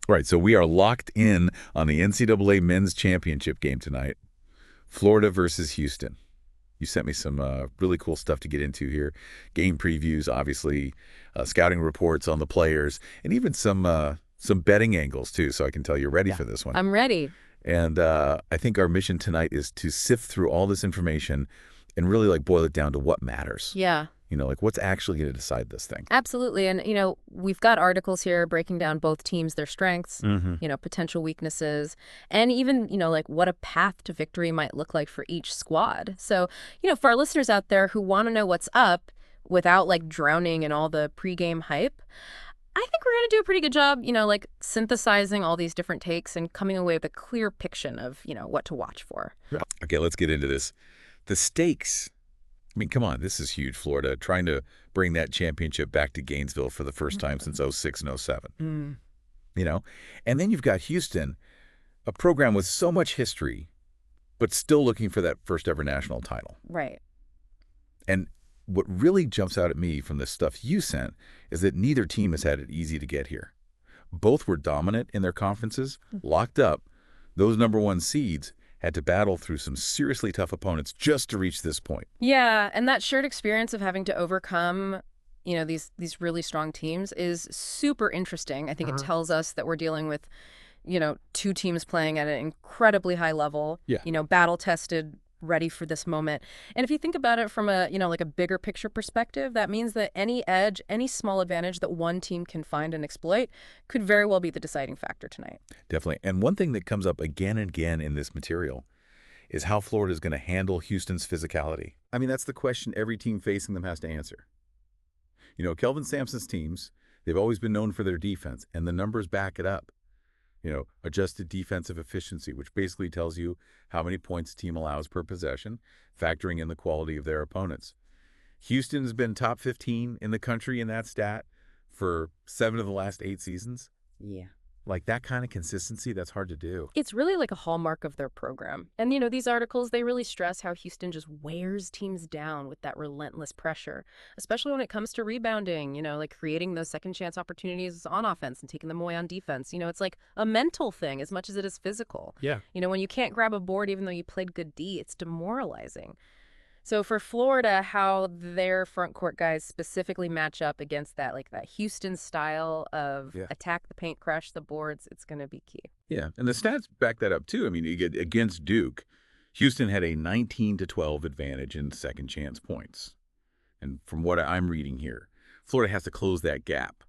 All right, so we are locked in on the NCAA Men's Championship game tonight. Florida versus Houston. You sent me some really cool stuff to get into here. Game previews, obviously, scouting reports on the players, and even some betting angles, too, so I can tell you're ready for this one. I'm ready. And I think our mission tonight is to sift through all this information and really boil it down to what matters. Yeah. What's actually going to decide this thing. Absolutely. And, we've got articles here breaking down both teams, their strengths, potential weaknesses, and even, what a path to victory might look like for each squad. So, for our listeners out there who want to know what's up without, drowning in all the pregame hype, I think we're going to do a pretty good job, synthesizing all these different takes and coming away with a clear picture of, what to watch for. Okay, let's get into this. The stakes. I mean, come on, this is huge, Florida, trying to bring that championship back to Gainesville for the first time since 06 and 07. And then you've got Houston, a program with so much history, but still looking for that first ever national title. Right. And what really jumps out at me from the stuff you sent is that neither team has had it easy to get here. Both were dominant in their conferences, locked up. Those number one seeds had to battle through some seriously tough opponents just to reach this point. Yeah, and that shared experience of having to overcome, these really strong teams is super interesting. I think it tells us that we're dealing with, two teams playing at an incredibly high level, battle-tested, ready for this moment. And if you think about it from a, a bigger picture perspective, that means that any edge, any small advantage that one team can find and exploit could very well be the deciding factor tonight. Definitely. And one thing that comes up again and again in this material is how Florida is going to handle Houston's physicality. I mean, that's the question every team facing them has to answer. Kelvin Sampson's teams, they've always been known for their defense, and the numbers back it up. Adjusted defensive efficiency, which basically tells you how many points a team allows per possession, factoring in the quality of their opponents. Houston's been top 15 in the country in that stat for 7 of the last 8 seasons. Yeah. That kind of consistency, that's hard to do. It's really like a hallmark of their program. And, these articles, they really stress how Houston just wears teams down with that relentless pressure, especially when it comes to rebounding, creating those second chance opportunities on offense and taking them away on defense. It's like a mental thing as much as it is physical. Yeah. When you can't grab a board even though you played good D, it's demoralizing. So for Florida, how their front court guys specifically match up against that, that Houston style of attack the paint, crash the boards, it's going to be key. Yeah, and the stats back that up too. I mean, you get against Duke, Houston had a 19-12 advantage in second chance points. And from what I'm reading here, Florida has to close that gap.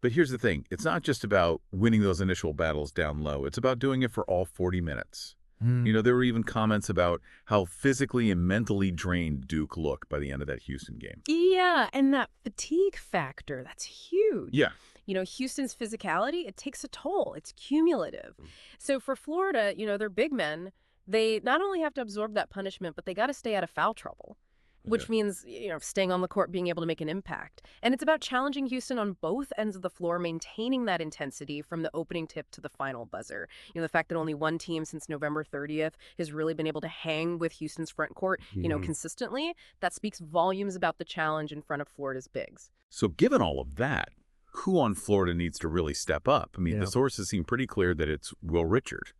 But here's the thing. It's not just about winning those initial battles down low. It's about doing it for all 40 minutes. There were even comments about how physically and mentally drained Duke looked by the end of that Houston game. Yeah, and that fatigue factor, that's huge. Yeah. Houston's physicality, it takes a toll. It's cumulative. So for Florida, their big men, they not only have to absorb that punishment, but they got to stay out of foul trouble, which means, staying on the court, being able to make an impact. And it's about challenging Houston on both ends of the floor, maintaining that intensity from the opening tip to the final buzzer. The fact that only one team since November 30th has really been able to hang with Houston's front court, consistently, that speaks volumes about the challenge in front of Florida's bigs. So given all of that, who on Florida needs to really step up? I mean, the sources seem pretty clear that it's Will Richard.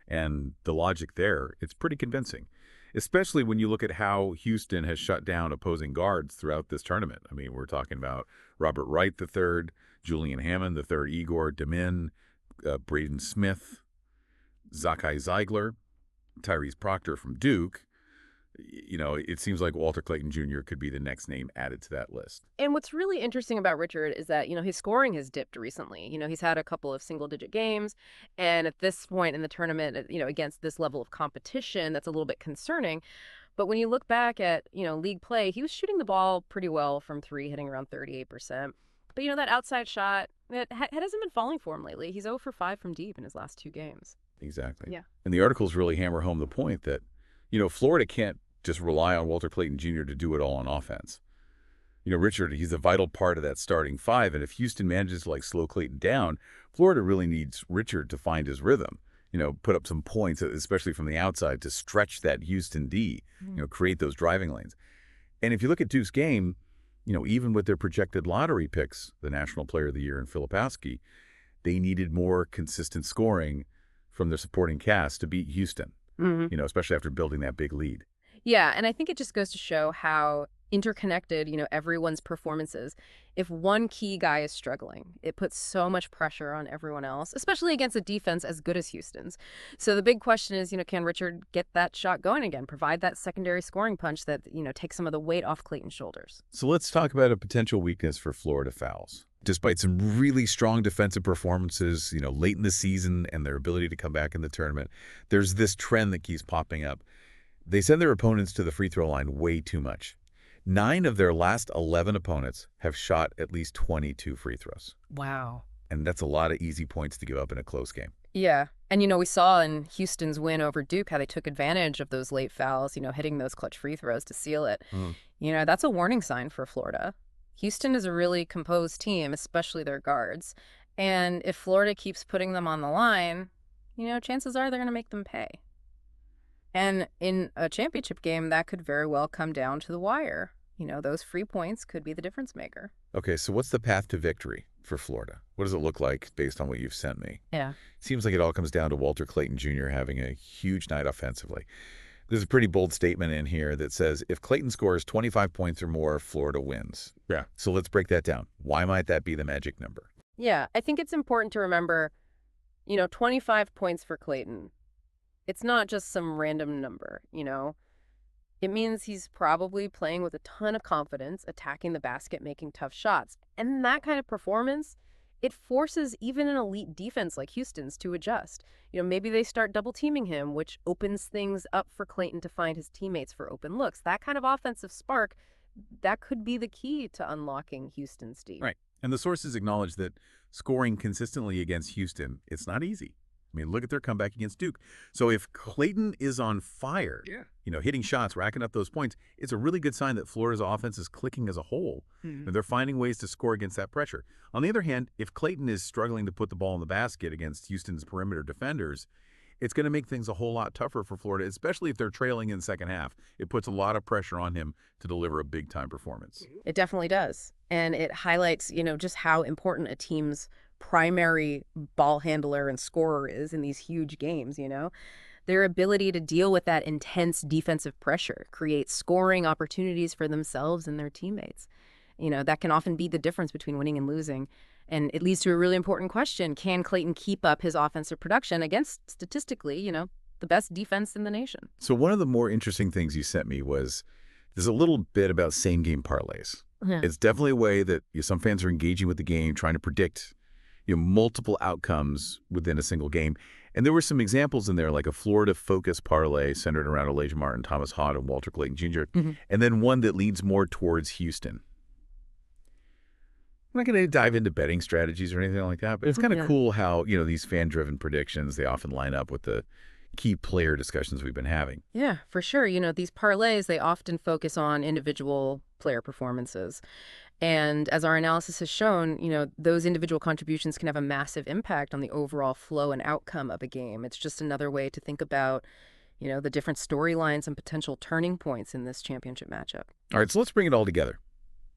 And the logic there, it's pretty convincing. Especially when you look at how Houston has shut down opposing guards throughout this tournament. I mean, we're talking about Robert Wright III, Julian Hammond III, Igor Demin, Braden Smith, Zakai Zeigler, Tyrese Proctor from Duke. It seems like Walter Clayton Jr. could be the next name added to that list. And what's really interesting about Richard is that, his scoring has dipped recently. He's had a couple of single-digit games, and at this point in the tournament, against this level of competition, that's a little bit concerning. But when you look back at, league play, he was shooting the ball pretty well from 3, hitting around 38%. But, that outside shot, it hasn't been falling for him lately. He's 0 for 5 from deep in his last 2 games. Exactly. Yeah. And the articles really hammer home the point that, Florida can't just rely on Walter Clayton Jr. to do it all on offense. Richard, he's a vital part of that starting 5, and if Houston manages to slow Clayton down, Florida really needs Richard to find his rhythm, put up some points, especially from the outside, to stretch that Houston D, create those driving lanes. And if you look at Duke's game, even with their projected lottery picks, the National Player of the Year in Filipowski, they needed more consistent scoring from their supporting cast to beat Houston, especially after building that big lead. Yeah, and I think it just goes to show how interconnected, everyone's performances. If one key guy is struggling, it puts so much pressure on everyone else, especially against a defense as good as Houston's. So the big question is, can Richard get that shot going again, provide that secondary scoring punch that, takes some of the weight off Clayton's shoulders? So let's talk about a potential weakness for Florida fouls. Despite some really strong defensive performances, late in the season and their ability to come back in the tournament, there's this trend that keeps popping up. They send their opponents to the free throw line way too much. 9 of their last 11 opponents have shot at least 22 free throws. Wow. And that's a lot of easy points to give up in a close game. Yeah. And, we saw in Houston's win over Duke how they took advantage of those late fouls, hitting those clutch free throws to seal it. That's a warning sign for Florida. Houston is a really composed team, especially their guards. And if Florida keeps putting them on the line, chances are they're going to make them pay. And in a championship game, that could very well come down to the wire. Those free points could be the difference maker. Okay, so what's the path to victory for Florida? What does it look like based on what you've sent me? Yeah. Seems like it all comes down to Walter Clayton Jr. having a huge night offensively. There's a pretty bold statement in here that says if Clayton scores 25 points or more, Florida wins. Yeah. So let's break that down. Why might that be the magic number? Yeah, I think it's important to remember, 25 points for Clayton. It's not just some random number, It means he's probably playing with a ton of confidence, attacking the basket, making tough shots. And that kind of performance, it forces even an elite defense like Houston's to adjust. Maybe they start double teaming him, which opens things up for Clayton to find his teammates for open looks. That kind of offensive spark, that could be the key to unlocking Houston's D. Right. And the sources acknowledge that scoring consistently against Houston, it's not easy. I mean, look at their comeback against Duke. So if Clayton is on fire, hitting shots, racking up those points, it's a really good sign that Florida's offense is clicking as a whole. And they're finding ways to score against that pressure. On the other hand, if Clayton is struggling to put the ball in the basket against Houston's perimeter defenders, it's going to make things a whole lot tougher for Florida, especially if they're trailing in the second half. It puts a lot of pressure on him to deliver a big-time performance. It definitely does. And it highlights, just how important a team's primary ball handler and scorer is in these huge games, Their ability to deal with that intense defensive pressure, create scoring opportunities for themselves and their teammates. That can often be the difference between winning and losing. And it leads to a really important question. Can Clayton keep up his offensive production against, statistically, the best defense in the nation? So one of the more interesting things you sent me was there's a little bit about same-game parlays. Yeah. It's definitely a way that some fans are engaging with the game, trying to predict multiple outcomes within a single game. And there were some examples in there, like a Florida-focused parlay centered around Elijah Martin, Thomas Haught, and Walter Clayton Jr., and then one that leads more towards Houston. I'm not going to dive into betting strategies or anything like that, but it's kind of cool how, these fan-driven predictions, they often line up with the key player discussions we've been having. Yeah, for sure. These parlays, they often focus on individual player performances. And as our analysis has shown, those individual contributions can have a massive impact on the overall flow and outcome of a game. It's just another way to think about, the different storylines and potential turning points in this championship matchup. All right, so let's bring it all together.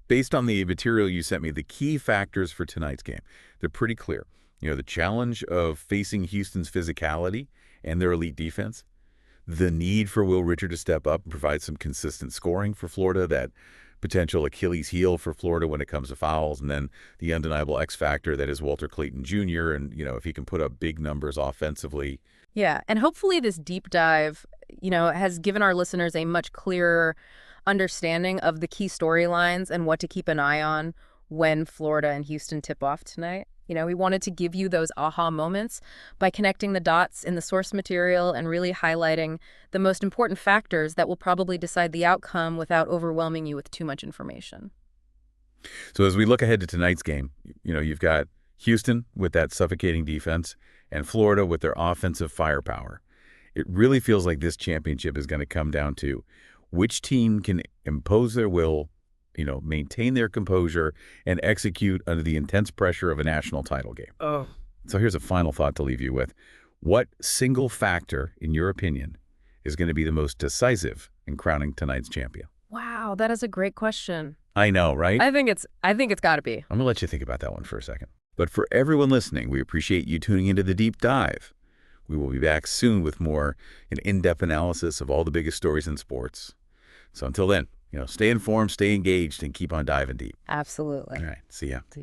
Based on the material you sent me, the key factors for tonight's game, they're pretty clear. The challenge of facing Houston's physicality and their elite defense, the need for Will Richard to step up and provide some consistent scoring for Florida, that potential Achilles heel for Florida when it comes to fouls, and then the undeniable X factor that is Walter Clayton Jr. And, if he can put up big numbers offensively. Yeah, and hopefully this deep dive, has given our listeners a much clearer understanding of the key storylines and what to keep an eye on when Florida and Houston tip off tonight. We wanted to give you those aha moments by connecting the dots in the source material and really highlighting the most important factors that will probably decide the outcome without overwhelming you with too much information. So as we look ahead to tonight's game, you've got Houston with that suffocating defense and Florida with their offensive firepower. It really feels like this championship is going to come down to which team can impose their will, maintain their composure, and execute under the intense pressure of a national title game. So here's a final thought to leave you with. What single factor, in your opinion, is going to be the most decisive in crowning tonight's champion? Wow, that is a great question. I know, right? I think it's got to be. I'm going to let you think about that one for a second. But for everyone listening, we appreciate you tuning into the deep dive. We will be back soon with more in-depth analysis of all the biggest stories in sports. So until then, stay informed, stay engaged, and keep on diving deep. Absolutely. All right. See ya. See you.